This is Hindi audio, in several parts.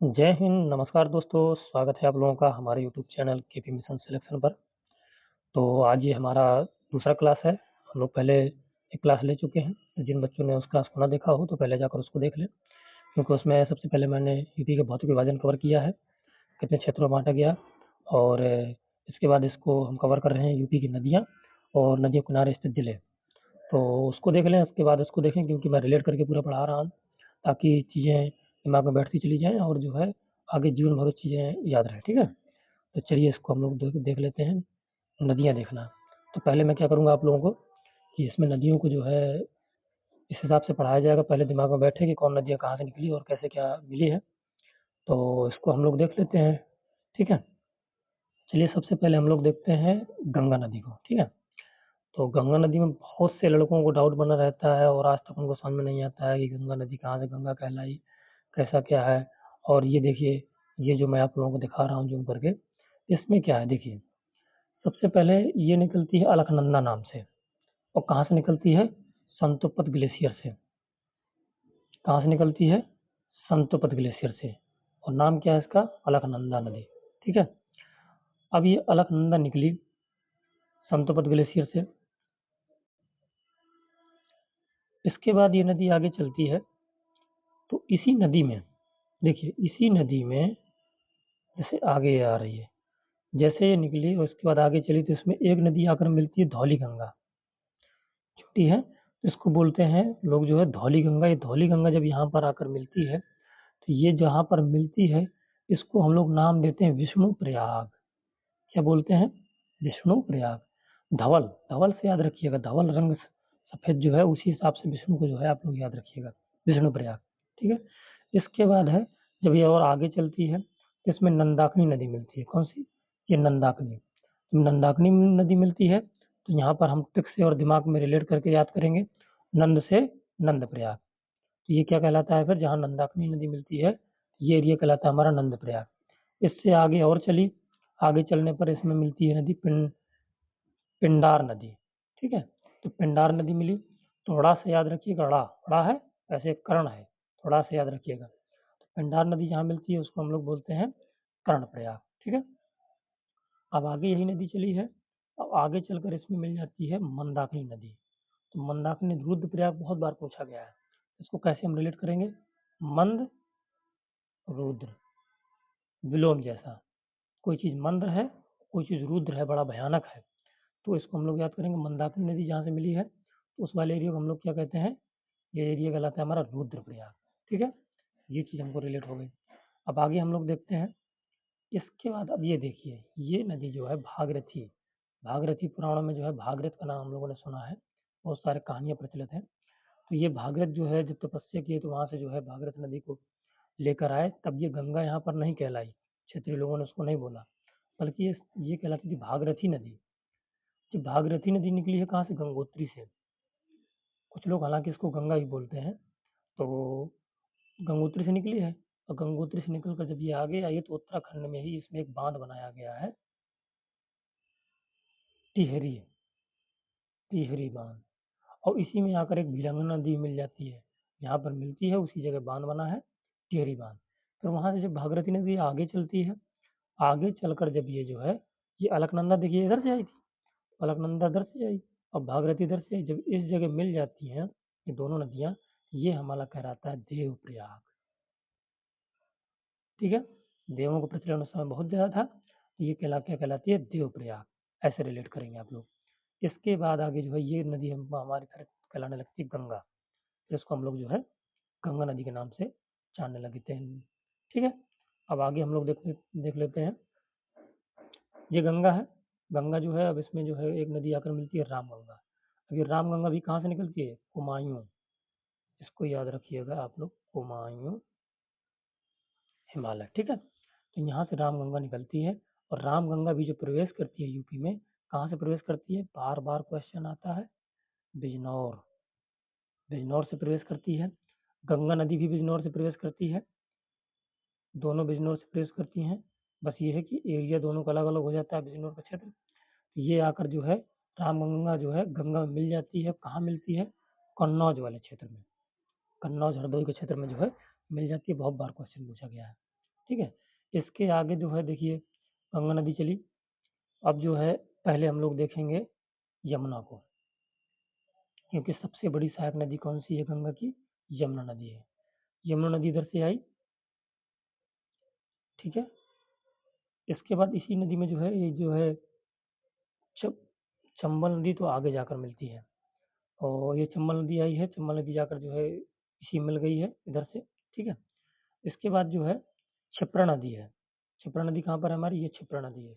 जय हिंद, नमस्कार दोस्तों, स्वागत है आप लोगों का हमारे YouTube channel KP mission selection पर। तो आज ये हमारा दूसरा क्लास है। हम लोग पहले एक क्लास ले चुके हैं, तो जिन बच्चों ने उस क्लास को ना देखा हो तो पहले जाकर उसको देख लें, क्योंकि उसमें सबसे पहले मैंने यूपी के भौतिक विभाजन कवर किया है, कितने क्षेत्रों में बाँटा गया और इसके बाद इसको हम कवर कर रहे हैं यूपी की नदियाँ और नदियों के किनारे स्थित जिले। तो उसको देख लें, उसके बाद उसको देखें, क्योंकि मैं रिलेट करके पूरा पढ़ा रहा हूँ, ताकि चीज़ें दिमाग में बैठती चली जाएँ और जो है आगे जीवन भर वो चीज़ें याद रहें, ठीक है? तो चलिए इसको हम लोग देख देख लेते हैं, नदियाँ देखना। तो पहले मैं क्या करूँगा आप लोगों को कि इसमें नदियों को जो है इस हिसाब से पढ़ाया जाएगा, पहले दिमाग में बैठे कि कौन नदियाँ कहाँ से निकली और कैसे क्या मिली है। तो इसको हम लोग देख लेते हैं, ठीक है? चलिए सबसे पहले हम लोग देखते हैं गंगा नदी को, ठीक है? तो गंगा नदी में बहुत से लड़कों को डाउट बना रहता है और आज तक उनको समझ में नहीं आता है कि गंगा नदी कहाँ से गंगा कहलाई, कैसा क्या है। और ये देखिए, ये जो मैं आप लोगों को दिखा रहा हूँ ज़ूम करके, इसमें क्या है देखिए, सबसे पहले ये निकलती है अलकनंदा नाम से। और कहाँ से निकलती है? संतोपत ग्लेशियर से। कहाँ से निकलती है? संतोपत ग्लेशियर से। और नाम क्या है इसका? अलकनंदा नदी, ठीक है? अब ये अलकनंदा निकली संतोपत ग्लेशियर से। इसके बाद ये नदी आगे चलती है, तो इसी नदी में देखिए, इसी नदी में जैसे आगे आ रही है, जैसे ये निकली उसके बाद आगे चली तो इसमें एक नदी आकर मिलती है, धौली गंगा। छोटी है, इसको बोलते हैं लोग जो है धौली गंगा। ये धौली गंगा जब यहाँ पर आकर मिलती है, तो ये जहाँ पर मिलती है, इसको हम लोग नाम देते हैं विष्णु प्रयाग। क्या बोलते हैं? विष्णु प्रयाग। धवल, धवल से याद रखिएगा, धवल रंग सफ़ेद जो है उसी हिसाब से विष्णु को जो है आप लोग याद रखिएगा, विष्णु प्रयाग, ठीक है? इसके बाद है, जब ये और आगे चलती है, तो इसमें नंदाकिनी नदी मिलती है। कौन सी? ये नंदाकिनी। नंदाकिनी नदी मिलती है, तो यहाँ पर हम टिक से और दिमाग में रिलेट करके याद करेंगे, नंद से नंद प्रयाग। तो ये क्या कहलाता है फिर? जहाँ नंदाकिनी नदी मिलती है, ये एरिया कहलाता है हमारा नंद प्रयाग। इससे आगे और चली, आगे चलने पर इसमें मिलती है नदी पिंडार नदी, ठीक है? तो पिंडार नदी मिली, तो ड़ा से याद रखिएगा, ड़ा, ड़ा है, ऐसे कर्ण है, थोड़ा से याद रखिएगा। तो पिंडार नदी जहाँ मिलती है उसको हम लोग बोलते हैं कर्णप्रयाग, ठीक है? अब आगे यही नदी चली है, अब आगे चलकर इसमें मिल जाती है मंदाकिनी नदी। तो मंदाकिनी रुद्रप्रयाग बहुत बार पूछा गया है, इसको कैसे हम रिलेट करेंगे? मंद रुद्र, विलोम जैसा। कोई चीज़ मंद है, कोई चीज़ रुद्र है, बड़ा भयानक है, तो इसको हम लोग याद करेंगे। मंदाकिनी नदी जहाँ से मिली है, तो उस वाले एरिया को हम लोग क्या कहते हैं? ये एरिया कहलाता है हमारा रुद्रप्रयाग, ठीक है? ये चीज़ हमको रिलेट हो गई। अब आगे हम लोग देखते हैं, इसके बाद अब ये देखिए, ये नदी जो है भागीरथी, भागीरथी पुराणों में जो है भागीरथ का नाम हम लोगों ने सुना है, बहुत सारे कहानियाँ प्रचलित हैं। तो ये भागीरथ जो है जब तपस्या किए तो वहाँ से जो है भागीरथ नदी को लेकर आए, तब ये गंगा यहाँ पर नहीं कहलाई, क्षेत्रीय लोगों ने उसको नहीं बोला, बल्कि ये कहलाती थी भागीरथी नदी। जब भागीरथी नदी निकली है कहाँ से? गंगोत्री से। कुछ लोग हालांकि इसको गंगा ही बोलते हैं। तो गंगोत्री से निकली है, और गंगोत्री से निकलकर जब ये आगे आई है, तो उत्तराखंड में ही इसमें एक बांध बनाया गया है, टिहरी, टिहरी बांध। और इसी में आकर एक भिलंगना नदी मिल जाती है, यहाँ पर मिलती है, उसी जगह बांध बना है, टिहरी बांध। फिर वहाँ से जब भागीरथी नदी आगे चलती है, आगे चलकर जब ये जो है, ये अलकनंदा देखिए इधर से आई थी, अलकनंदा इधर से आई और भागीरथी इधर से आई। जब इस जगह मिल जाती हैं ये दोनों नदियाँ, ये हमारा कहलाता है देवप्रयाग, ठीक है? देवों का प्रचलन उस समय बहुत ज़्यादा था, तो ये क्या कहलाती है? देवप्रयाग। ऐसे रिलेट करेंगे आप लोग। इसके बाद आगे जो है ये नदी हम हमारी तरफ कहलाने लगती है गंगा, फिर इसको हम लोग जो है गंगा नदी के नाम से जानने लगते हैं, ठीक है? अब आगे हम लोग देख लेते हैं, ये गंगा है, गंगा जो है अब इसमें जो है एक नदी आकर मिलती है रामगंगा। अब ये रामगंगा भी कहाँ से निकलती है? कुमायूं, इसको याद रखिएगा आप लोग, कुमायूं हिमालय, ठीक है? तो यहाँ से रामगंगा निकलती है, और रामगंगा भी जो प्रवेश करती है यूपी में, कहाँ से प्रवेश करती है? बार बार क्वेश्चन आता है, बिजनौर, बिजनौर से प्रवेश करती है। गंगा नदी भी बिजनौर से प्रवेश करती है, दोनों बिजनौर से प्रवेश करती हैं। बस ये है कि एरिया दोनों का अलग अलग हो जाता है बिजनौर का क्षेत्र। ये आकर जो है रामगंगा जो है गंगा में मिल जाती है, कहाँ मिलती है? कन्नौज वाले क्षेत्र में, कन्नौज हरदोई के क्षेत्र में जो है मिल जाती है, बहुत बार क्वेश्चन पूछा गया है। ठीक है। इसके आगे जो है देखिए गंगा नदी चली। अब जो है पहले हम लोग देखेंगे यमुना को, क्योंकि सबसे बड़ी सहायक नदी कौन सी है गंगा की? यमुना नदी है। यमुना नदी इधर से आई, ठीक है। इसके बाद इसी नदी में जो है ये जो है चंबल नदी तो आगे जाकर मिलती है, और ये चंबल नदी आई है, चंबल नदी जाकर जो है इसी मिल गई है इधर से, ठीक है। इसके बाद जो है क्षिप्रा नदी है। क्षिप्रा नदी कहाँ पर है हमारी? ये क्षिप्रा नदी है।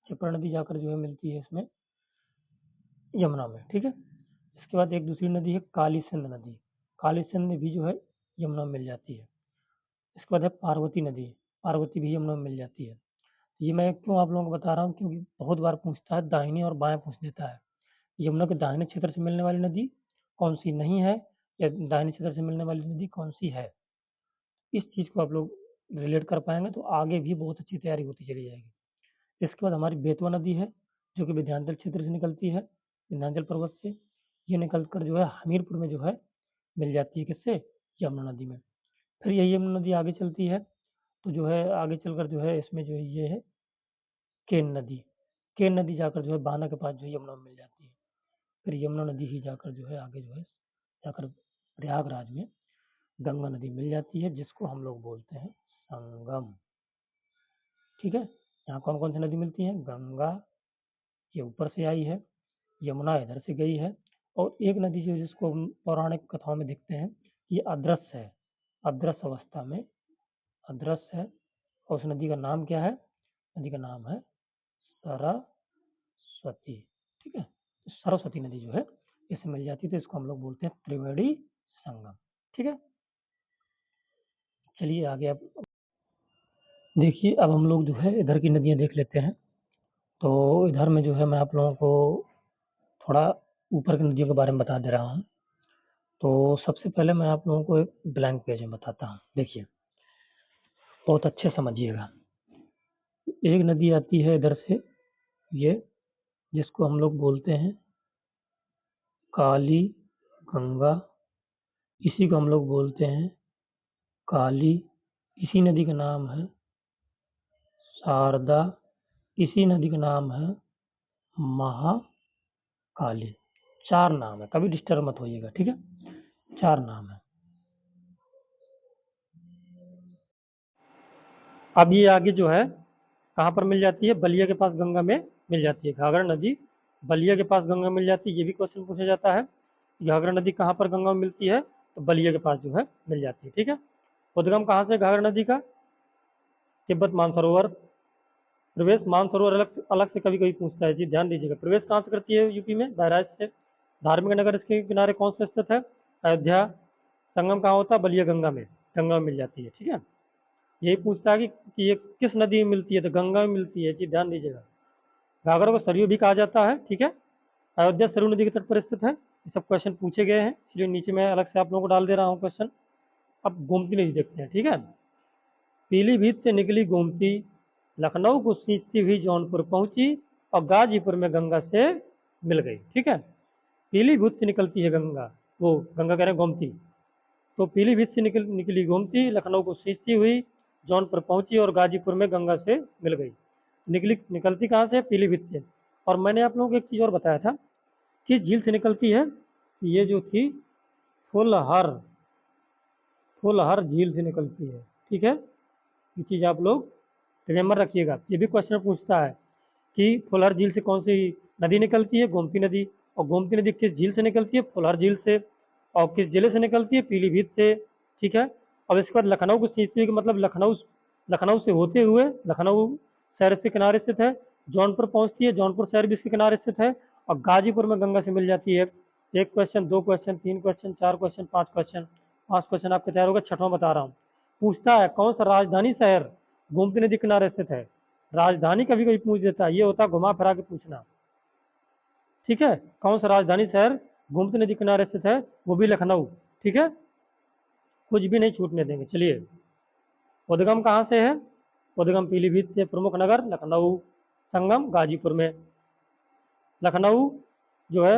क्षिप्रा नदी जाकर जो है मिलती है इसमें यमुना में, ठीक है। इसके बाद एक दूसरी नदी है काली सिंध नदी। काली सिंध भी जो है यमुना में मिल जाती है। इसके बाद है पार्वती नदी। पार्वती भी यमुना में मिल जाती है। ये मैं क्यों आप लोगों को बता रहा हूँ, क्योंकि बहुत बार पूछता है, दाहिने और बाएं पूछ देता है। यमुना के दाहिने क्षेत्र से मिलने वाली नदी कौन सी नहीं है, या दाहिने क्षेत्र से मिलने वाली नदी कौन सी है। इस चीज़ को आप लोग रिलेट कर पाएंगे तो आगे भी बहुत अच्छी तैयारी होती चली जाएगी। इसके बाद हमारी बेतवा नदी है, जो कि विंध्याचल क्षेत्र से निकलती है, विंध्याचल पर्वत से। ये निकल कर जो है हमीरपुर में जो है मिल जाती है, किससे? यमुना नदी में। फिर यही यमुना नदी आगे चलती है, तो जो है आगे चलकर जो है इसमें जो है ये है केन नदी। केन नदी जाकर जो है बाना के पास जो है यमुना में मिल जाती है। फिर यमुना नदी ही जाकर जो है आगे जो है जाकर प्रयागराज में गंगा नदी मिल जाती है, जिसको हम लोग बोलते हैं संगम, ठीक है। यहाँ कौन कौन सी नदी मिलती है? गंगा ये ऊपर से आई है, यमुना इधर से गई है, और एक नदी जो जिसको हम पौराणिक कथाओं में देखते हैं, ये अदृश्य है, अदृश्य अवस्था में अदृश्य है। और उस नदी का नाम क्या है? नदी का नाम है सरस्वती, ठीक है। तो सरस्वती नदी जो है इससे मिल जाती है, तो इसको हम लोग बोलते हैं त्रिवेणी संगम, ठीक है। चलिए आगे अब देखिए, अब हम लोग जो है इधर की नदियाँ देख लेते हैं। तो इधर में जो है मैं आप लोगों को थोड़ा ऊपर की नदियों के बारे में बता दे रहा हूँ। तो सबसे पहले मैं आप लोगों को एक ब्लैंक पेज में बताता हूँ, देखिए बहुत अच्छे समझिएगा। एक नदी आती है इधर से, ये जिसको हम लोग बोलते हैं काली गंगा, इसी को हम लोग बोलते हैं काली, इसी नदी का नाम है शारदा, इसी नदी का नाम है महाकाली। 4 नाम है, कभी डिस्टर्ब मत होइएगा, ठीक है। 4 नाम है। अब ये आगे जो है कहाँ पर मिल जाती है? बलिया के पास गंगा में मिल जाती है। घाघरा नदी बलिया के पास गंगा मिल जाती है, ये भी क्वेश्चन पूछा जाता है। घाघरा नदी कहाँ पर गंगा में मिलती है? तो बलिया के पास जो है मिल जाती है, ठीक है। उद्गम कहाँ से घाघरा नदी का? तिब्बत मानसरोवर। प्रवेश मानसरोवर अलग अलग से कभी कभी पूछता है जी, ध्यान दीजिएगा। प्रवेश कहाँ से करती है यूपी में? बहराइच से। धार्मिक नगर इसके किनारे कौन से स्थित है? अयोध्या। संगम कहाँ होता है? बलिया गंगा में, गंगा में मिल जाती है, ठीक है। यही पूछता है कि ये किस नदी में मिलती है? तो गंगा में मिलती है जी, ध्यान दीजिएगा। घाघरा को सरयू भी कहा जाता है, ठीक है। अयोध्या सरयू नदी के तट पर स्थित है। ये सब क्वेश्चन पूछे गए हैं, इसलिए नीचे मैं अलग से आप लोगों को डाल दे रहा हूँ क्वेश्चन। अब गोमती नदी देखते हैं, ठीक है। पीलीभीत से निकली गोमती, लखनऊ को सींचती हुई जौनपुर पहुंची और गाजीपुर में गंगा से मिल गई, ठीक है। पीलीभीत से निकलती है गंगा, वो गंगा कह रहे हैं गोमती। तो पीलीभीत से निकली गोमती लखनऊ को सींचती हुई जौनपुर पहुंची और गाजीपुर में गंगा से मिल गई। निकलती कहाँ से? पीलीभीत से। और मैंने आप लोगों को एक चीज़ और बताया था कि झील से निकलती है, ये जो थी फुलहर, फुलहर झील से निकलती है, ठीक है। ये चीज़ आप लोग रिमेंबर रखिएगा, ये भी क्वेश्चन पूछता है कि फुलहर झील से कौन सी नदी निकलती है? गोमती नदी। और गोमती नदी किस झील से निकलती है? फुलहर झील से। और किस जिले से निकलती है? पीलीभीत से, ठीक है। अब इसके बाद लखनऊ को सींचती है, मतलब लखनऊ से होते हुए, लखनऊ शहर के किनारे स्थित है, जौनपुर पहुंचती है, जौनपुर शहर भी इसके किनारे स्थित है, और गाजीपुर में गंगा से मिल जाती है। 1 question, 2 question, 3 question, 4 question, 5 question, 5 question आपके तैयार होगा। छठवां बता रहा हूँ, पूछता है कौन सा राजधानी शहर गोमती नदी किनारे स्थित है? राजधानी कभी कभी पूछ देता है, ये होता है घुमा फिरा के पूछना, ठीक है। कौन सा राजधानी शहर गोमती नदी किनारे स्थित है? वो भी लखनऊ, ठीक है। कुछ भी नहीं छूटने देंगे। चलिए, उद्गम कहाँ से है? उद्गम पीलीभीत से। प्रमुख नगर लखनऊ। संगम गाजीपुर में। लखनऊ जो है,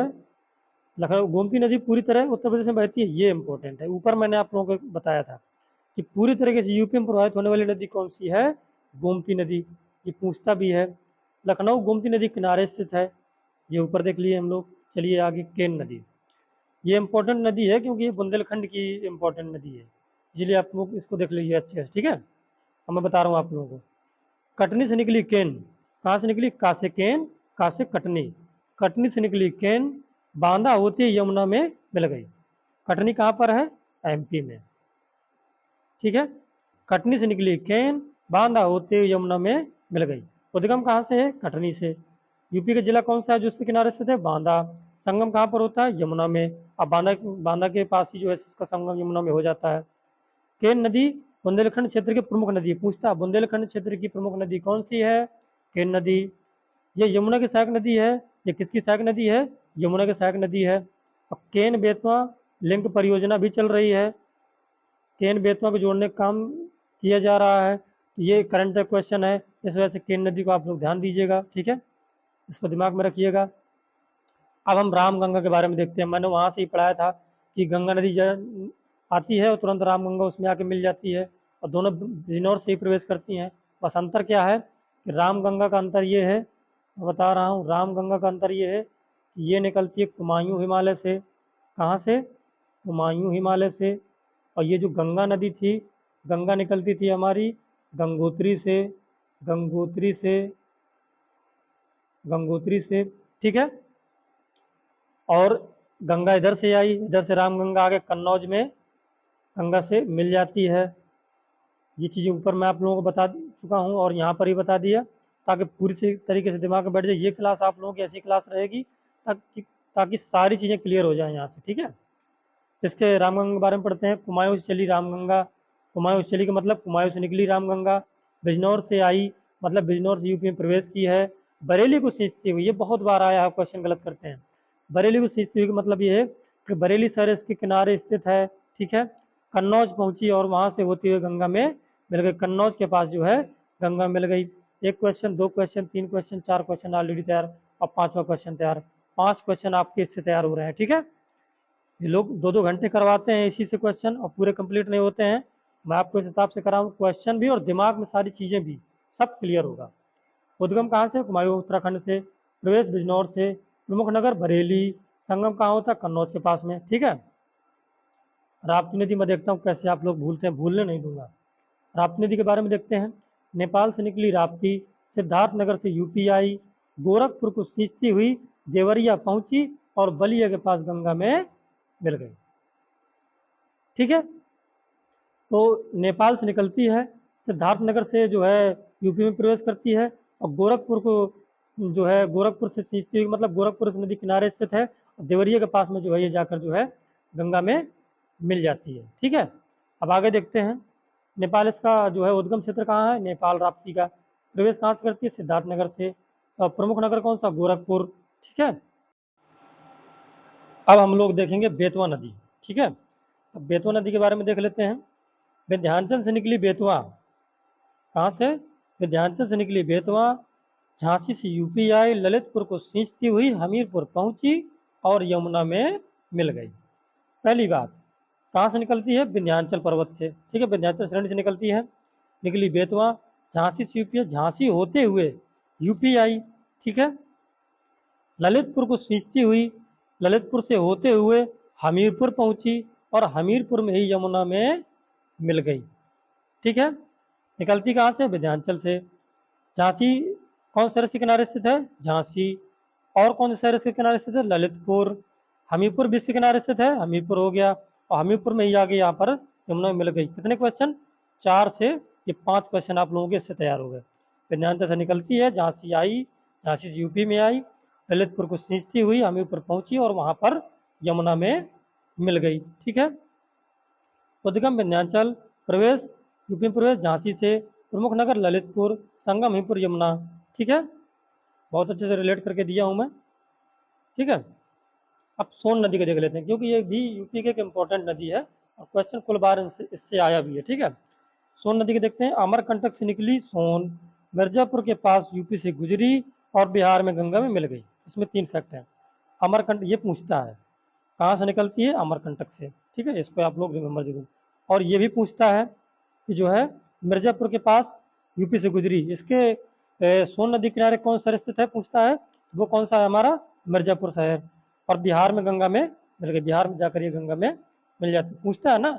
लखनऊ गोमती नदी पूरी तरह उत्तर प्रदेश में बहती है, ये इंपॉर्टेंट है। ऊपर मैंने आप लोगों को बताया था कि पूरी तरीके से यूपी में प्रवाहित होने वाली नदी कौन सी है? गोमती नदी। ये पूछता भी है। लखनऊ गोमती नदी किनारे स्थित है, ये ऊपर देख लिए हम लोग। चलिए आगे, केन नदी। ये इंपॉर्टेंट नदी है क्योंकि ये बुंदेलखंड की इंपॉर्टेंट नदी है, इसलिए आप लोग इसको देख लीजिए अच्छे से, ठीक है। अब मैं बता रहा हूँ आप लोगों को। कटनी से निकली केन, कहाँ से निकली? का से केन, का से कटनी। कटनी से निकली केन, बांदा होती यमुना में मिल गई। कटनी कहाँ पर है? एमपी में, ठीक है। कटनी से निकली केन, बांदा होते यमुना में मिल गई। उद्गम कहाँ से है? कटनी से। यूपी का जिला कौन सा है जो उसके किनारे स्थित है? बांदा। संगम कहाँ पर होता है? यमुना में। अब बांदा बांदा के पास ही जो है इसका संगम यमुना में हो जाता है। केन नदी बुंदेलखंड क्षेत्र की प्रमुख नदी है। पूछता, बुंदेलखंड क्षेत्र की प्रमुख नदी कौन सी है? केन नदी। ये यमुना की सहायक नदी है। ये किसकी सहायक नदी है? यमुना की सहायक नदी है। अब केन बेतवा लिंक परियोजना भी चल रही है। केन बेतवा को जोड़ने का काम किया जा रहा है। ये करंट क्वेश्चन है, इस वजह से केन नदी को आप लोग ध्यान दीजिएगा, ठीक है, इसको दिमाग में रखिएगा। अब हम रामगंगा के बारे में देखते हैं। मैंने वहां से ही पढ़ाया था कि गंगा नदी आती है और तुरंत रामगंगा उसमें आके मिल जाती है, और दोनों बिजनौर से ही प्रवेश करती हैं। बस अंतर क्या है कि रामगंगा का अंतर ये है, मैं बता रहा हूँ, रामगंगा का अंतर ये है कि ये निकलती है कुमायूं हिमालय से। कहाँ से? कुमायूं हिमालय से। और ये जो गंगा नदी थी, गंगा निकलती थी हमारी गंगोत्री से, गंगोत्री से, गंगोत्री से, ठीक है। और गंगा इधर से आई, इधर से रामगंगा आगे कन्नौज में गंगा से मिल जाती है। ये चीज़ें ऊपर मैं आप लोगों को बता चुका हूँ और यहाँ पर ही बता दिया, ताकि पूरी तरीके से दिमाग में बैठ जाए। ये क्लास आप लोगों की ऐसी क्लास रहेगी ताकि ताकि सारी चीज़ें क्लियर हो जाएं यहाँ से, ठीक है। इसके रामगंगा के बारे में पढ़ते हैं। कुमायूं से चली रामगंगा, कुमायूं से चली का मतलब कुमायूं से निकली रामगंगा। बिजनौर से आई, मतलब बिजनौर से यूपी में प्रवेश की है। बरेली को सींचती हुई, ये बहुत बार आया है, क्वेश्चन गलत करते हैं। बरेली को सींचती हुई का मतलब ये है कि बरेली शहर इसके किनारे स्थित है, ठीक है। कन्नौज पहुंची और वहां से होती हुई गंगा में मिल गई। कन्नौज के पास जो है गंगा मिल गई। एक क्वेश्चन, दो क्वेश्चन, तीन क्वेश्चन, चार क्वेश्चन ऑलरेडी तैयार, और पांचवा क्वेश्चन तैयार। 5 क्वेश्चन आपके इससे तैयार हो रहे हैं, ठीक है। ये लोग 2-2 घंटे करवाते हैं इसी से क्वेश्चन, और पूरे कंप्लीट नहीं होते हैं। मैं आपको इस हिसाब से कराऊँ, क्वेश्चन भी और दिमाग में सारी चीज़ें भी, सब क्लियर होगा। उद्गम कहाँ से? कुमायूं उत्तराखंड से। प्रवेश बिजनौर से। प्रमुख नगर बरेली। संगम कहाँ होता है? कन्नौज के पास में, ठीक है। राप्ती नदी मैं देखता हूँ कैसे आप लोग भूलते हैं, भूलने नहीं दूंगा। राप्ती नदी के बारे में देखते हैं। नेपाल से निकली राप्ती, सिद्धार्थनगर से यूपी आई, गोरखपुर को सींचती हुई देवरिया पहुंची और बलिया के पास गंगा में मिल गई, ठीक है। तो नेपाल से निकलती है, सिद्धार्थनगर से जो है यूपी में प्रवेश करती है, और गोरखपुर को जो है गोरखपुर से सींचती हुई, मतलब गोरखपुर नदी किनारे स्थित है, और देवरिया के पास में जो है ये जाकर जो है गंगा में मिल जाती है, ठीक है। अब आगे देखते हैं। नेपाल इसका जो है उद्गम क्षेत्र कहाँ है? नेपाल राप्ती का। प्रवेश कहाँ से करती है? सिद्धार्थनगर से। और प्रमुख नगर कौन सा? गोरखपुर, ठीक है। अब हम लोग देखेंगे बेतवा नदी, ठीक है। अब बेतवा नदी के बारे में देख लेते हैं। विंध्याचल से निकली बेतवा, कहाँ से? विंध्याचल से निकली बेतवा, झांसी से यूपी आई, ललितपुर को सींचती हुई हमीरपुर पहुंची और यमुना में मिल गई। पहली बात, कहाँ से निकलती है? विंध्याचल पर्वत से, ठीक है, विंध्याचल श्रेणी से निकलती है। निकली बेतवा, झांसी से यूपी, झांसी होते हुए यूपी आई, ठीक है। ललितपुर को सींचती हुई, ललितपुर से होते हुए हमीरपुर पहुंची और हमीरपुर में ही यमुना में मिल गई, ठीक है। निकलती कहाँ से? विंध्याचल से। झांसी कौन से शहर के किनारे स्थित है? झांसी। और कौन से शहर के किनारे स्थित है? ललितपुर। हमीरपुर भी इसके किनारे स्थित है, हमीरपुर हो गया, और हमीरपुर में ही आगे यहाँ पर यमुना में मिल गई। कितने क्वेश्चन? 4 से ये 5 क्वेश्चन आप लोगों के इससे तैयार हो गए। विंध्याचल से निकलती है, झांसी आई, झांसी से यूपी में आई, ललितपुर को सींचती हुई हमीरपुर पहुंची और वहां पर यमुना में मिल गई, ठीक है। उद्गम विंध्याचल, प्रवेश यूपी में प्रवेश झांसी से, प्रमुख नगर ललितपुर, संगम हमीरपुर यमुना, ठीक है। बहुत अच्छे से रिलेट करके दिया हूँ मैं, ठीक है। अब सोन नदी को देख लेते हैं, क्योंकि ये भी यूपी की एक इम्पोर्टेंट नदी है और क्वेश्चन कुल बार इससे आया भी है, ठीक है। सोन नदी के देखते हैं। अमरकंटक से निकली सोन, मिर्जापुर के पास यूपी से गुजरी और बिहार में गंगा में मिल गई। इसमें 3 फैक्ट हैं। अमरकंटक ये पूछता है कहाँ से निकलती है? अमरकंटक से, ठीक है, इसको आप लोग रिमेंबर जरूर। और ये भी पूछता है कि जो है मिर्जापुर के पास यूपी से गुजरी। इसके सोन नदी किनारे कौन सा स्थित है पूछता है, वो कौन सा है हमारा मिर्जापुर शहर। और बिहार में गंगा में मिल गई, बिहार में जाकर ये गंगा में मिल जाती। पूछता है ना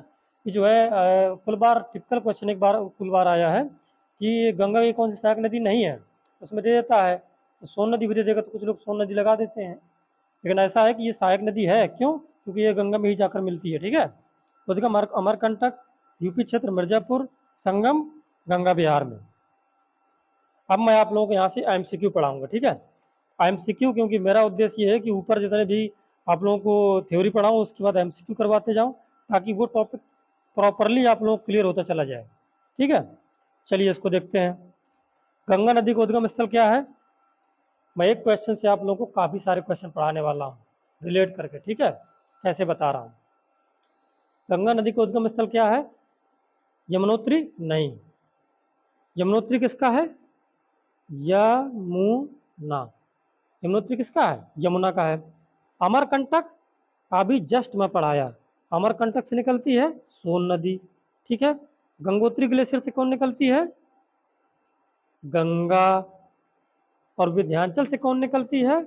कि जो है कुल बार टिपिकल क्वेश्चन एक बार कुल बार आया है कि गंगा की कौन सी सहायक नदी नहीं है, उसमें दे देता है। तो सोन नदी भी दे देगा तो कुछ लोग सोन नदी लगा देते हैं, लेकिन ऐसा है कि ये सहायक नदी है। क्यों? क्योंकि ये गंगा में ही जाकर मिलती है। ठीक है, तो देखा अमरकंटक यूपी क्षेत्र मिर्जापुर संगम गंगा बिहार में। अब मैं आप लोगों को यहाँ से एमसीक्यू पढ़ाऊंगा। ठीक है, एमसीक्यू, क्योंकि मेरा उद्देश्य ये है कि ऊपर जितने भी आप लोगों को थ्योरी पढ़ाऊँ उसके बाद एमसीक्यू करवाते जाऊँ, ताकि वो टॉपिक प्रॉपरली आप लोगों को क्लियर होता चला जाए। ठीक है, चलिए इसको देखते हैं। गंगा नदी का उद्गम स्थल क्या है? मैं एक क्वेश्चन से आप लोगों को काफ़ी सारे क्वेश्चन पढ़ाने वाला हूँ रिलेट करके। ठीक है, कैसे बता रहा हूँ। गंगा नदी का उद्गम स्थल क्या है? यमुनोत्री नहीं, यमुनोत्री किसका है? यमुना। यमुनोत्री किसका है? यमुना का है। अमरकंटक अभी जस्ट मैं पढ़ाया, अमरकंटक से निकलती है सोन नदी। ठीक है, गंगोत्री ग्लेशियर से कौन निकलती है? गंगा। और विंध्याचल से कौन निकलती है?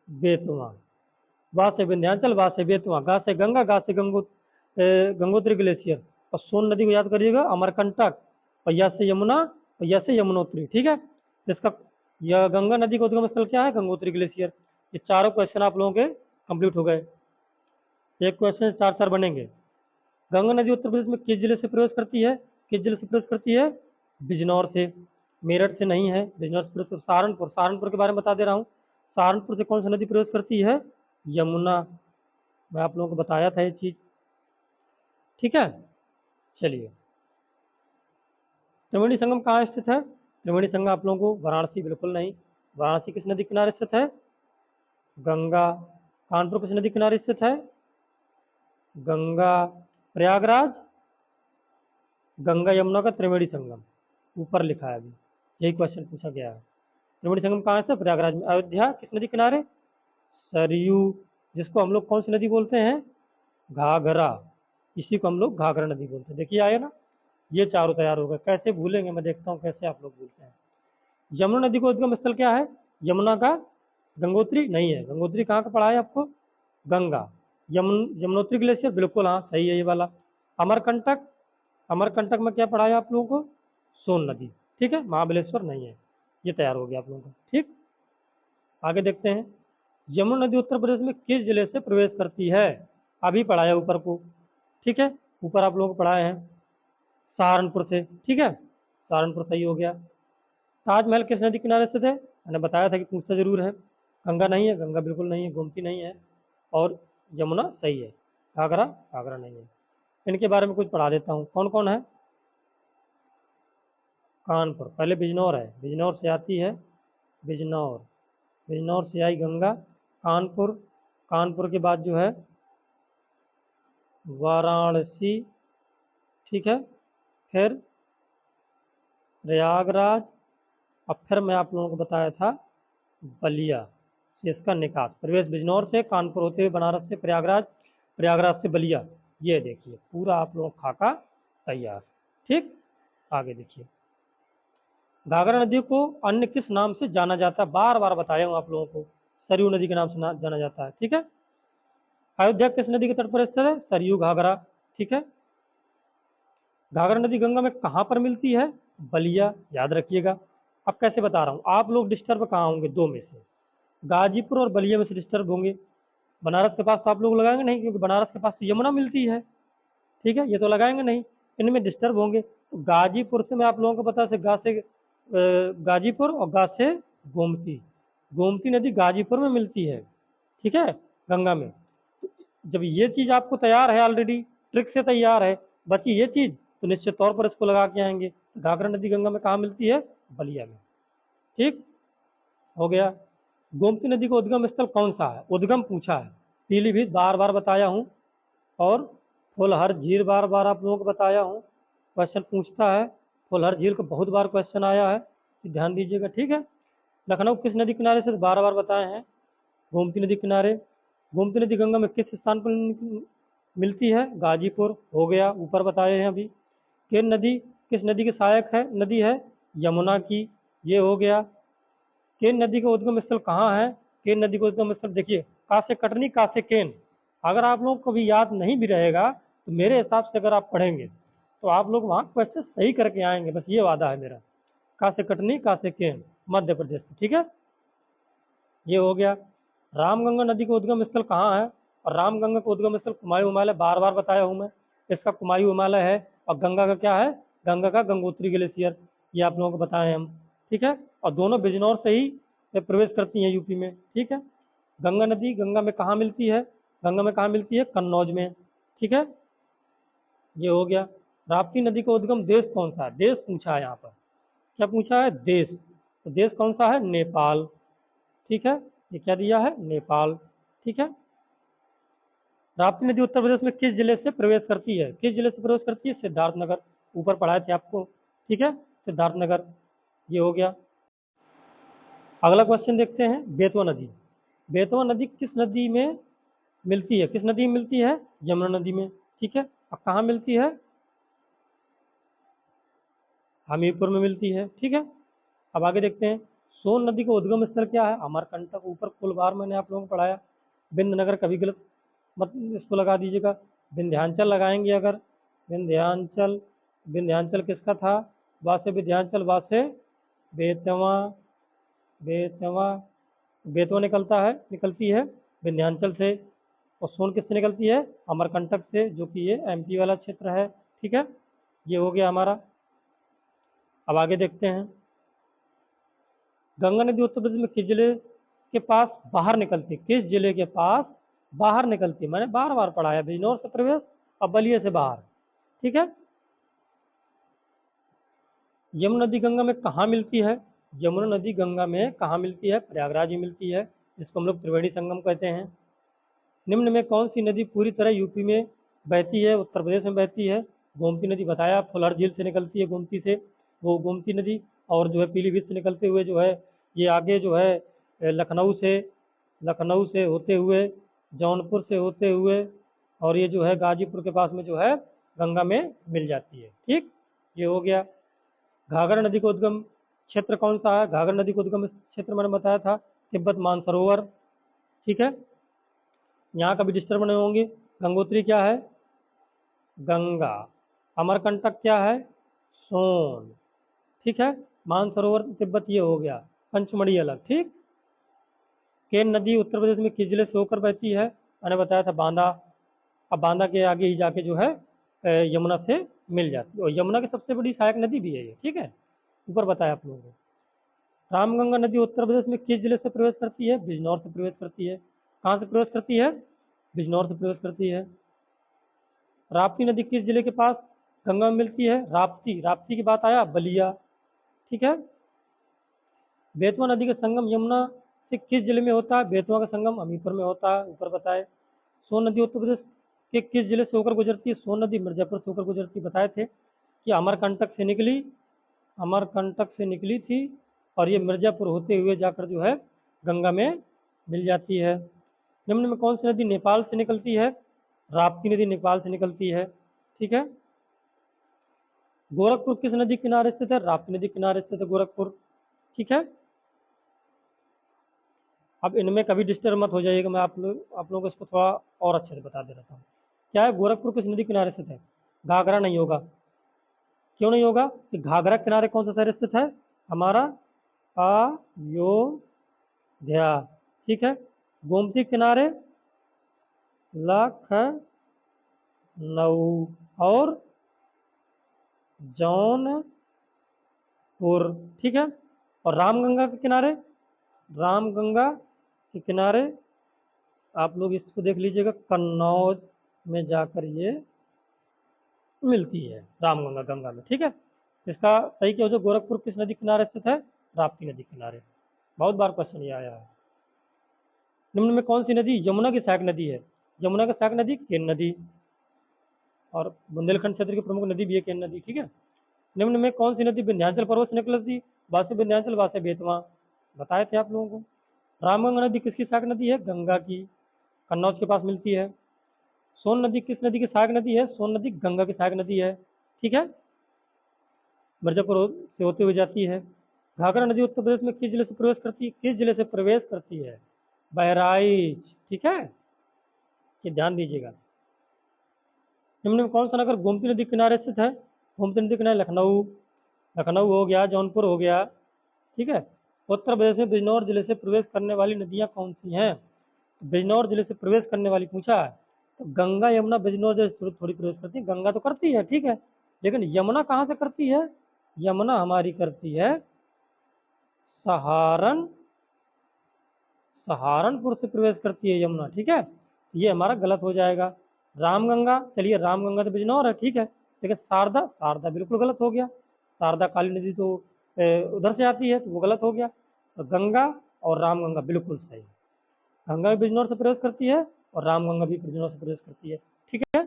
बेतवा। वहां से विंध्याचल, वहां से बेतवा, गा से गंगा, गा से गंगोत्री ग्लेशियर। और सोन नदी को याद करिएगा अमरकंटक, और या से यमुना, और या से यमुनोत्री। ठीक है, इसका यह गंगा नदी का उद्गम स्थल क्या है? गंगोत्री ग्लेशियर। ये चारों क्वेश्चन आप लोगों के कंप्लीट हो गए। एक क्वेश्चन चार चार बनेंगे। गंगा नदी उत्तर प्रदेश में किस जिले से प्रवेश करती है? किस जिले से प्रवेश करती है? बिजनौर से। मेरठ से नहीं है, बिजनौर से प्रवेश। सहारनपुर, सहारनपुर के बारे में बता दे रहा हूँ। सहारनपुर से कौन सी नदी प्रवेश करती है? यमुना। मैं आप लोगों को बताया था ये चीज। ठीक है, चलिए। त्रिवेणी संगम कहाँ स्थित है? त्रिवेणी संगम आप लोगों को वाराणसी बिल्कुल नहीं। वाराणसी किस नदी किनारे स्थित है? गंगा। कानपुर किस नदी किनारे स्थित है? गंगा। प्रयागराज गंगा यमुना का त्रिवेणी संगम ऊपर लिखा है अभी, यही क्वेश्चन पूछा गया है। त्रिवेणी संगम कहाँ से? प्रयागराज में। अयोध्या किस नदी किनारे? सरयू, जिसको हम लोग कौन सी नदी बोलते हैं? घाघरा। इसी को हम लोग घाघरा नदी बोलते हैं। देखिए आए ना, ये चारों तैयार हो गए। कैसे भूलेंगे, मैं देखता हूँ कैसे आप लोग भूलते हैं। यमुना नदी का उद्गम स्थल क्या है? यमुना का। गंगोत्री नहीं है, गंगोत्री कहाँ का पढ़ा है आपको? गंगा। यमुनोत्री ग्लेशियर बिल्कुल हाँ सही है ये वाला। अमरकंटक, अमरकंटक में क्या पढ़ा है आप लोगों को? सोन नदी। ठीक है, महाबलेश्वर नहीं है। ये तैयार हो गया आप लोगों का। ठीक, आगे देखते हैं। यमुना नदी उत्तर प्रदेश में किस जिले से प्रवेश करती है? अभी पढ़ाया ऊपर को। ठीक है, ऊपर आप लोगों को पढ़ाए हैं सहारनपुर से। ठीक है, सहारनपुर सही हो गया। ताजमहल किस नदी किनारे स्थित है? मैंने बताया था कि पूछता जरूर है। गंगा नहीं है, गंगा बिल्कुल नहीं है, गोमती नहीं है, और यमुना सही है। घाघरा, घाघरा नहीं है। इनके बारे में कुछ पढ़ा देता हूँ, कौन कौन है। कानपुर, पहले बिजनौर है, बिजनौर से आती है, बिजनौर, बिजनौर से आई गंगा। कानपुर, कानपुर के बाद जो है वाराणसी। ठीक है, फिर प्रयागराज, अब फिर मैं आप लोगों को बताया था बलिया से इसका निकास। प्रवेश बिजनौर से, कानपुर होते हुए बनारस से प्रयागराज, प्रयागराज से बलिया। ये देखिए पूरा आप लोगों का खाका तैयार। ठीक, आगे देखिए। घाघरा नदी को अन्य किस नाम से जाना जाता है? बार बार बताया हूँ आप लोगों को, सरयू नदी के नाम से जाना जाता है। ठीक है, अयोध्या किस नदी के तट पर स्थित है? सरयू, घाघरा। ठीक है, घाघरा नदी गंगा में कहाँ पर मिलती है? बलिया, याद रखिएगा। अब कैसे बता रहा हूँ, आप लोग डिस्टर्ब कहाँ होंगे? दो में से, गाजीपुर और बलिया में से डिस्टर्ब होंगे। बनारस के पास तो आप लोग लगाएंगे नहीं, क्योंकि बनारस के पास तो यमुना मिलती है। ठीक है, ये तो लगाएंगे नहीं, इनमें डिस्टर्ब होंगे। तो गाजीपुर से मैं आप लोगों को बता से गा से गाजीपुर, और गा से गोमती। गोमती नदी गाजीपुर में मिलती है। ठीक है, गंगा में। जब ये चीज आपको तैयार है, ऑलरेडी ट्रिक से तैयार है, बची ये चीज, तो निश्चित तौर पर इसको लगा के आएंगे। घाघरा नदी गंगा में कहाँ मिलती है? बलिया में। ठीक हो गया। गोमती नदी का उद्गम स्थल कौन सा है? उद्गम पूछा है। पीलीभीत बार बार बताया हूँ, और फुलहर झील बार बार आप लोगों को बताया हूँ। क्वेश्चन पूछता है, फुलहर झील का बहुत बार क्वेश्चन आया है, ध्यान दीजिएगा। ठीक है, लखनऊ किस नदी किनारे से? बार बार बताए हैं, गोमती नदी किनारे। गोमती नदी गंगा में किस स्थान पर मिलती है? गाजीपुर हो गया, ऊपर बताए हैं अभी। केन नदी किस नदी की सहायक है नदी है? यमुना की, ये हो गया। केन नदी का उद्गम स्थल कहाँ है? केन नदी का उद्गम स्थल देखिए, कासे कटनी कासे केन। अगर आप लोगों को भी याद नहीं भी रहेगा तो मेरे हिसाब से अगर आप पढ़ेंगे तो आप लोग वहाँ क्वेश्चन सही करके आएंगे, बस ये वादा है मेरा। कासे कटनी कासे केन, मध्य प्रदेश में, ठीक है, ये हो गया। रामगंगा नदी का उद्गम स्थल कहाँ है? और रामगंगा का उद्गम स्थल कुमायूं हिमालय, बार बार बताया हूँ मैं, इसका कुमायूं हिमालय है। और गंगा का क्या है? गंगा का गंगोत्री ग्लेशियर, ये आप लोगों को बताए हम, ठीक है। और दोनों बिजनौर से ही प्रवेश करती हैं यूपी में, ठीक है। गंगा नदी गंगा में कहाँ मिलती है? गंगा में कहाँ मिलती है? कन्नौज में, ठीक है, ये हो गया। राप्ती नदी का उद्गम देश कौन सा है? देश पूछा है यहाँ पर, क्या पूछा है? देश। तो देश कौन सा है? नेपाल, ठीक है, ये क्या दिया है? नेपाल, ठीक है। राप्ती नदी उत्तर प्रदेश में किस जिले से प्रवेश करती है? किस जिले से प्रवेश करती है? सिद्धार्थनगर, ऊपर पढ़ाए थे आपको, ठीक है, सिद्धार्थनगर, ये हो गया। अगला क्वेश्चन देखते हैं, बेतवा नदी। बेतवा नदी किस नदी में मिलती है? किस नदी में मिलती है? यमुना नदी में, ठीक है। अब कहाँ मिलती है? हमीरपुर में मिलती है, ठीक है। अब आगे देखते हैं, सोन नदी का उद्गम स्थल क्या है? अमरकंटक, ऊपर कुल बार मैंने आप लोगों को पढ़ाया। बिंदनगर कभी गलत मत इसको लगा दीजिएगा, विंध्याचल लगाएंगे अगर, विंध्याचल, विंध्याचल किसका था? वासे विंध्याचल, वासे बेतवा, बेतवा, बेतवा निकलता है, निकलती है विंध्याचल से। और सोन किससे निकलती है? अमरकंटक से, जो कि ये एमपी वाला क्षेत्र है, ठीक है, ये हो गया हमारा। अब आगे देखते हैं, गंगा नदी उत्तर प्रदेश में किस जिले के पास बाहर निकलती है? किस जिले के पास बाहर निकलती है? मैंने बार बार पढ़ाया, बिजनौर से प्रवेश और बलिया से बाहर, ठीक है। यमुना नदी गंगा में कहाँ मिलती है? यमुना नदी गंगा में कहाँ मिलती है? प्रयागराज में मिलती है, जिसको हम लोग त्रिवेणी संगम कहते हैं। निम्न में कौन सी नदी पूरी तरह यूपी में बहती है? उत्तर प्रदेश में बहती है। गोमती नदी बताया, फुलहर झील से निकलती है गोमती से, वो गोमती नदी। और जो है पीलीभीत से निकलते हुए जो है ये आगे जो है लखनऊ से होते हुए, जौनपुर से होते हुए, और ये जो है गाजीपुर के पास में जो है गंगा में मिल जाती है, ठीक, ये हो गया। घाघरा नदी का उद्गम क्षेत्र कौन सा है? घाघरा नदी का उद्गम क्षेत्र मैंने बताया था, तिब्बत मानसरोवर, ठीक है। यहाँ कभी डिस्टर्ब नहीं होंगे। गंगोत्री क्या है? गंगा। अमरकंटक क्या है? सोन, ठीक है। मानसरोवर तिब्बत, ये हो गया। पंचमढ़ी अलग, ठीक। केन नदी उत्तर प्रदेश में किस जिले से होकर बहती है? मैंने बताया था बांदा। अब बांदा के आगे ही जाके जो है यमुना से मिल जाती है, और यमुना की सबसे बड़ी सहायक नदी भी है ये, ठीक है, ऊपर बताया आप लोगों को। रामगंगा नदी उत्तर प्रदेश में किस जिले से प्रवेश करती है? बिजनौर से प्रवेश करती है। कहाँ से प्रवेश करती है? बिजनौर से प्रवेश करती है। राप्ती नदी किस जिले के पास गंगा में मिलती है? राप्ती, राप्ती की बात आया, बलिया, ठीक है। बेतवा नदी का संगम यमुना से किस जिले में होता है? बेतवा का संगम हमीरपुर में होता है, ऊपर बताए। सोन नदी उत्तर प्रदेश के किस जिले से होकर गुजरती है? सोन नदी मिर्जापुर से होकर गुजरती, बताए थे कि अमरकंटक से निकली, अमरकंटक से निकली थी, और ये मिर्जापुर होते हुए जाकर जो है गंगा में मिल जाती है। निम्न में कौन सी नदी नेपाल से निकलती है? राप्ती नदी नेपाल से निकलती है, ठीक है। गोरखपुर किस नदी किनारे स्थित है? राप्ती नदी किनारे स्थित है गोरखपुर, ठीक है। अब इनमें कभी डिस्टर्ब मत हो जाइएगा, मैं आप लोगों को इसको थोड़ा और अच्छे से बता दे रहा हूँ। क्या है? गोरखपुर किस नदी किनारे स्थित है? घाघरा नहीं होगा। क्यों नहीं होगा? कि घाघरा किनारे कौन सा शहर स्थित है? हमारा अयोध्या, ठीक है। गोमती किनारे लखनऊ और जौनपुर, ठीक है। और रामगंगा के किनारे, रामगंगा के किनारे आप लोग इसको देख लीजिएगा, कन्नौज में जाकर ये मिलती है रामगंगा गंगा में, ठीक है। इसका सही क्या हो जाए? गोरखपुर किस नदी किनारे स्थित है? राप्ती नदी किनारे। बहुत बार क्वेश्चन ये आया है। निम्न में कौन सी नदी यमुना की सहायक नदी है? यमुना की सहायक नदी केन नदी, और बुंदेलखंड क्षेत्र की प्रमुख नदी भी है केन नदी, ठीक है। निम्न में कौन सी नदी विंध्याचल पर्वत से निकलती? वासे विंध्याचल, वासे बेतवा, बताए थे आप लोगों को। रामगंगा नदी किसकी सहायक नदी है? गंगा की, कन्नौज के पास मिलती है। सोन नदी किस नदी की सहायक नदी है? सोन नदी गंगा की सहायक नदी है। ठीक है, मिर्जापुर से होते हुए जाती है। घाघरा नदी उत्तर प्रदेश में किस जिले से प्रवेश करती है? किस जिले से प्रवेश करती है? बहराइच। ठीक है, ये ध्यान दीजिएगा। निम्न में कौन सा नगर गोमती नदी किनारे स्थित है? गोमती नदी किनारे लखनऊ, लखनऊ हो गया, जौनपुर हो गया। ठीक है, उत्तर प्रदेश में बिजनौर जिले से प्रवेश करने वाली नदियां कौन सी हैं? बिजनौर जिले से प्रवेश करने वाली पूछा है, तो गंगा यमुना बिजनौर जिले से थोड़ी प्रवेश करती है। गंगा तो करती है, ठीक है, लेकिन यमुना कहाँ से करती है? यमुना हमारी करती है सहारनपुर से प्रवेश करती है यमुना। ठीक है, ये हमारा गलत हो जाएगा। रामगंगा, चलिए रामगंगा तो बिजनौर है, ठीक है, लेकिन शारदा, शारदा बिल्कुल गलत हो गया। शारदा काली नदी तो उधर से आती है, तो वो गलत हो गया। तो गंगा और रामगंगा बिल्कुल सही। गंगा भी बिजनौर से प्रवेश करती है और रामगंगा भी बिजनौर से प्रवेश करती है। ठीक है,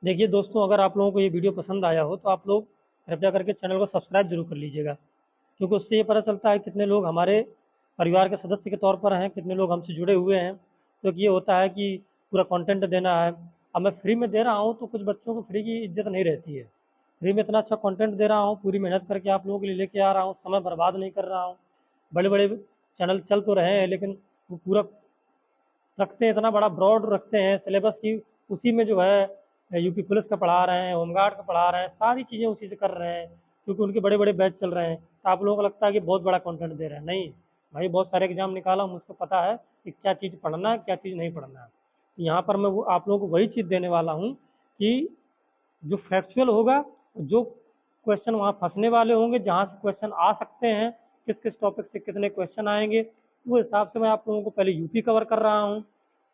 देखिए दोस्तों, अगर आप लोगों को ये वीडियो पसंद आया हो तो आप लोग कृपया करके चैनल को सब्सक्राइब जरूर कर लीजिएगा, क्योंकि उससे ये पता चलता है कितने लोग हमारे परिवार के सदस्य के तौर पर हैं, कितने लोग हमसे जुड़े हुए हैं। क्योंकि ये होता है कि पूरा कंटेंट देना है। अब मैं फ्री में दे रहा हूँ तो कुछ बच्चों को फ्री की इज्जत नहीं रहती है। फ्री में इतना अच्छा कंटेंट दे रहा हूँ, पूरी मेहनत करके आप लोगों के लिए लेके आ रहा हूँ, समय बर्बाद नहीं कर रहा हूँ। बड़े बड़े चैनल चल तो रहे हैं, लेकिन वो पूरा रखते हैं, इतना बड़ा ब्रॉड रखते हैं सिलेबस की, उसी में जो है यूपी पुलिस का पढ़ा रहे हैं, होमगार्ड का पढ़ा रहे हैं, सारी चीज़ें उसी से कर रहे हैं, क्योंकि उनके बड़े बड़े बैच चल रहे हैं। तो आप लोगों को लगता है कि बहुत बड़ा कंटेंट दे रहे हैं, नहीं भाई, बहुत सारे एग्जाम निकाला हूँ, मुझको पता है कि क्या चीज़ पढ़ना है, क्या चीज़ नहीं पढ़ना है। यहाँ पर मैं वो आप लोगों को वही चीज़ देने वाला हूँ कि जो फैक्चुअल होगा, जो क्वेश्चन वहाँ फंसने वाले होंगे, जहाँ से क्वेश्चन आ सकते हैं, किस किस टॉपिक से कितने क्वेश्चन आएंगे, वो हिसाब से मैं आप लोगों को पहले यूपी कवर कर रहा हूँ।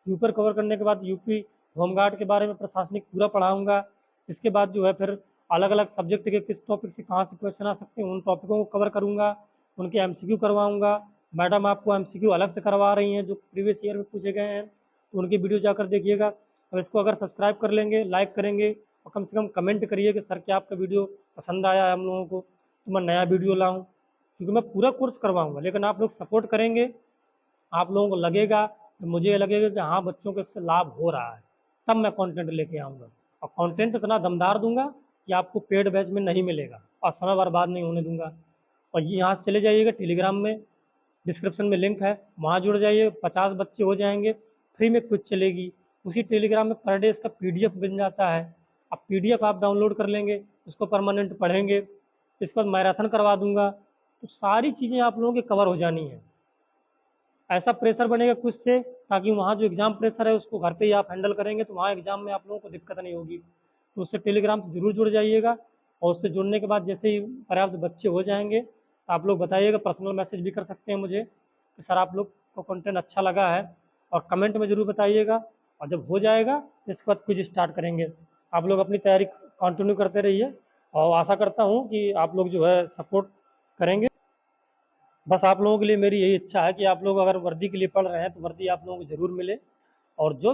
यूपी कवर करने के बाद यूपी होमगार्ड के बारे में प्रशासनिक पूरा पढ़ाऊंगा। इसके बाद जो है फिर अलग अलग सब्जेक्ट के किस टॉपिक से कहाँ से क्वेश्चन आ सकते हैं, उन टॉपिकों को कवर करूंगा, उनके एमसीक्यू करवाऊंगा। मैडम आपको एमसीक्यू अलग से करवा रही हैं जो प्रीवियस ईयर में पूछे गए हैं, तो उनकी वीडियो जाकर देखिएगा। और इसको अगर सब्सक्राइब कर लेंगे, लाइक करेंगे और कम से कम कमेंट करिए कि सर क्या आपका वीडियो पसंद आया है हम लोगों को, तो मैं नया वीडियो लाऊं। क्योंकि मैं पूरा कोर्स करवाऊंगा, लेकिन आप लोग सपोर्ट करेंगे, आप लोगों को लगेगा, मुझे ये लगेगा कि हाँ बच्चों को इससे लाभ हो रहा है, तब मैं कंटेंट लेके आऊँगा। और कंटेंट इतना दमदार दूंगा कि आपको पेड बैच में नहीं मिलेगा और समय बर्बाद नहीं होने दूंगा। और ये यहाँ से चले जाइएगा टेलीग्राम में, डिस्क्रिप्शन में लिंक है, वहाँ जुड़ जाइए, 50 बच्चे हो जाएंगे, फ्री में क्विज चलेगी। उसी टेलीग्राम में पर डे इसका पीडीएफ बन जाता है। अब पीडीएफ आप डाउनलोड कर लेंगे, उसको परमानेंट पढ़ेंगे, इसके बाद मैराथन करवा दूंगा, तो सारी चीज़ें आप लोगों की कवर हो जानी है। ऐसा प्रेशर बनेगा कुछ से, ताकि वहाँ जो एग्जाम प्रेशर है उसको घर पे ही आप हैंडल करेंगे, तो वहाँ एग्जाम में आप लोगों को दिक्कत नहीं होगी। तो उससे टेलीग्राम से जरूर जुड़ जाइएगा। और उससे जुड़ने के बाद जैसे ही पर्याप्त बच्चे हो जाएंगे, तो आप लोग बताइएगा, पर्सनल मैसेज भी कर सकते हैं मुझे कि सर आप लोग को कंटेंट अच्छा लगा है, और कमेंट में जरूर बताइएगा। और जब हो जाएगा तो इसके बाद क्विज स्टार्ट करेंगे। आप लोग अपनी तैयारी कंटिन्यू करते रहिए, और आशा करता हूँ कि आप लोग जो है सपोर्ट करेंगे। बस आप लोगों के लिए मेरी यही इच्छा है कि आप लोग अगर वर्दी के लिए पढ़ रहे हैं तो वर्दी आप लोगों को जरूर मिले। और जो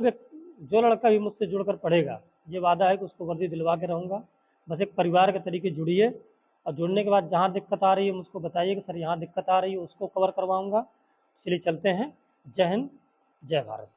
लड़का भी मुझसे जुड़कर पढ़ेगा, ये वादा है कि उसको वर्दी दिलवा के रहूँगा। बस एक परिवार के तरीके जुड़िए, और जुड़ने के बाद जहाँ दिक्कत आ रही है मुझको बताइए कि सर यहाँ दिक्कत आ रही है, उसको कवर करवाऊँगा। चलिए चलते हैं। जय हिंद, जय भारत।